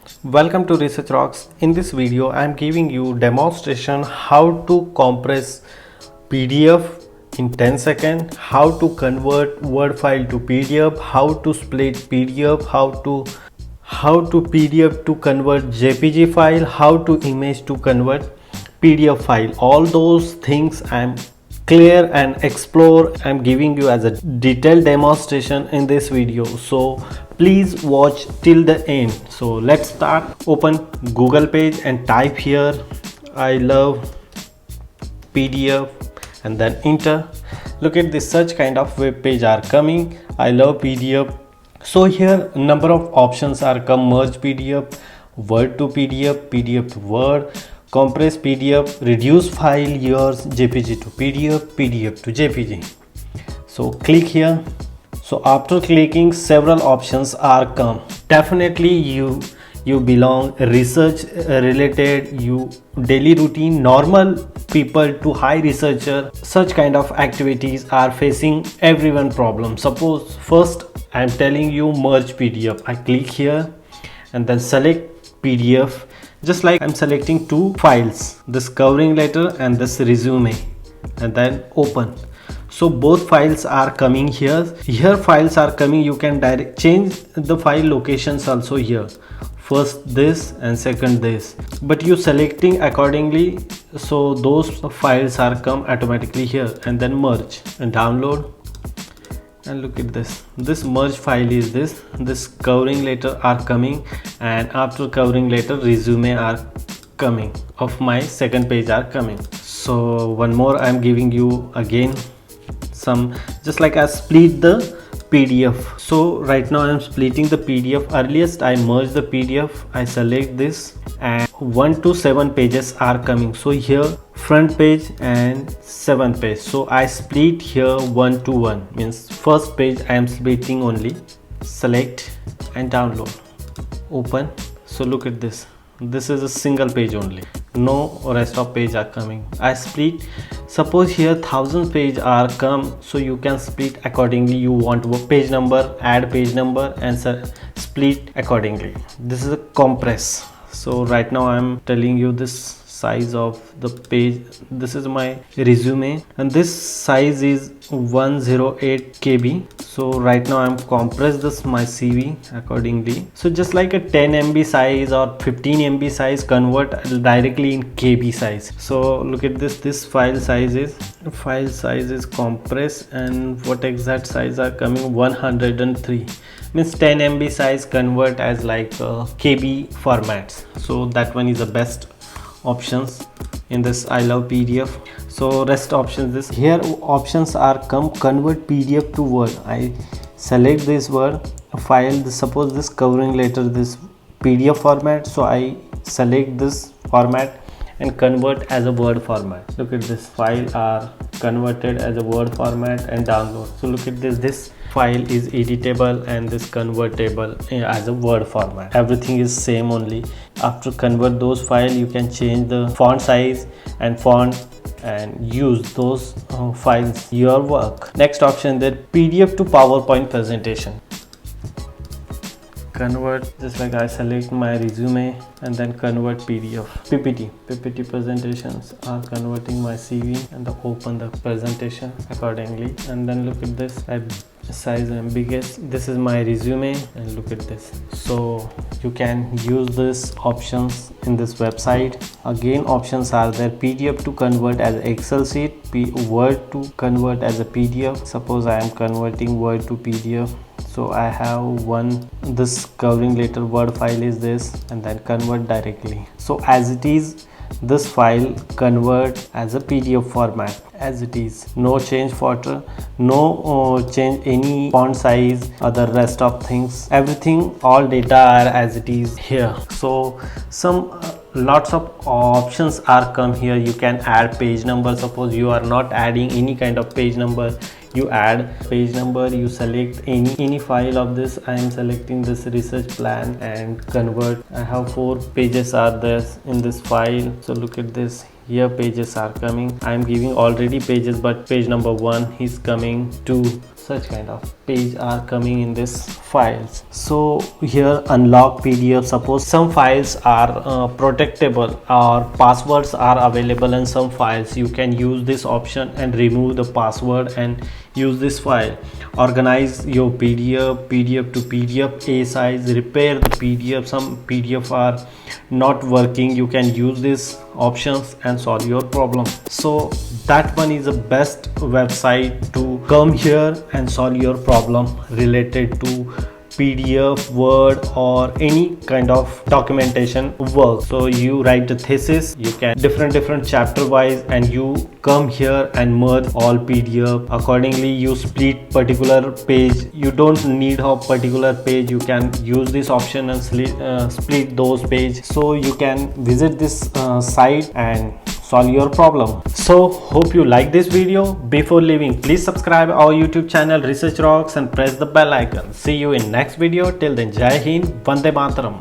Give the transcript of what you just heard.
Welcome to Research Rocks. In this video I am giving you demonstration how to compress PDF in 10 seconds, how to convert Word file to PDF, how to split PDF, how to PDF to convert JPG file, how to image to convert PDF file. All those things I am clear and explore. I'm giving you as a detailed demonstration in this video, so please watch till the end. So let's start. Open Google page and type here I love PDF and then enter. Look at this, such kind of web page are coming. I love PDF. So here number of options are come: merge PDF, Word to PDF, PDF to Word, compress PDF, reduce file yours, JPG to PDF, PDF to JPG. So click here. So after clicking, several options are come. Definitely you belong research related, you daily routine, normal people to high researcher, such kind of activities are facing everyone problem. Suppose first I am telling you merge PDF. I click here and then select PDF. Just like I'm selecting two files, this covering letter and this resume, and then open. So both files are coming here. Here files are coming. You can direct change the file locations also here. First this and second this, but you selecting accordingly. So those files are come automatically here, and then merge and download. And look at this merge file is this covering letter are coming, and after covering letter resume are coming of my second page are coming. So one more I'm giving you again some, just like I split the PDF. So right now I'm splitting the PDF. Earliest I merge the PDF, I select this, and 1 to 7 pages are coming. So here front page and 7th page, so I split here 1 to 1, means first page I am splitting only. Select and download, open. So look at this is a single page only, no rest of page are coming. I split. Suppose here 1000 page are come, so you can split accordingly. You want page number, add page number and split accordingly. This is a compress. So right now I'm telling you this size of the page. This is my resume and this size is 108 KB. So right now I'm compress this my CV accordingly. So just like a 10 MB size or 15 MB size, convert directly in KB size. So look at this file size is compress, and what exact size are coming 103, means 10 MB size convert as like KB formats. So that one is the best options in this I love PDF. So rest options, this here options are come: convert PDF to Word. I select this Word file, suppose this covering letter, this PDF format, so I select this format and convert as a Word format. Look at this, file are converted as a Word format and download. So look at this file is editable and this convertible as a Word format. Everything is same only. After convert those file, you can change the font size and font and use those files your work. Next option, that PDF to PowerPoint presentation. Convert, just like I select my resume and then convert PDF. PPT presentations are converting my CV and open the presentation accordingly. And then look at this, size and biggest. This is my resume and look at this. So you can use this options in this website. Again options are there: PDF to convert as Excel sheet, Word to convert as a PDF. Suppose I am converting Word to PDF. So I have this covering letter Word file is this, and then convert directly. So as it is, this file convert as a PDF format as it is. No change photo, no change any font size, other rest of things, everything, all data are as it is here. So some lots of options are come here. You can add page number. Suppose you are not adding any kind of page number, you add page number. You select any file of this. I am selecting this research plan and convert. I have 4 pages are there in this file. So look at this, here pages are coming. I am giving already pages, but page number 1 is coming 2. such kind of page are coming in this files. So here unlock PDF. Suppose some files are protectable or passwords are available in some files, you can use this option and remove the password and use this file. Organize your PDF to PDF A size. Repair the PDF. Some PDF are not working, you can use these options and solve your problem. So that one is the best website to come here and solve your problem related to PDF, Word or any kind of documentation work. So you write the thesis, you can different chapter wise, and you come here and merge all PDF. Accordingly you split particular page. You don't need a particular page, you can use this option and split those pages. So you can visit this site and solve your problem. So hope you like this video. Before leaving, please subscribe our YouTube channel Research Rocks and press the bell icon. See you in next video. Till then, Jai Hind, Vande Mataram.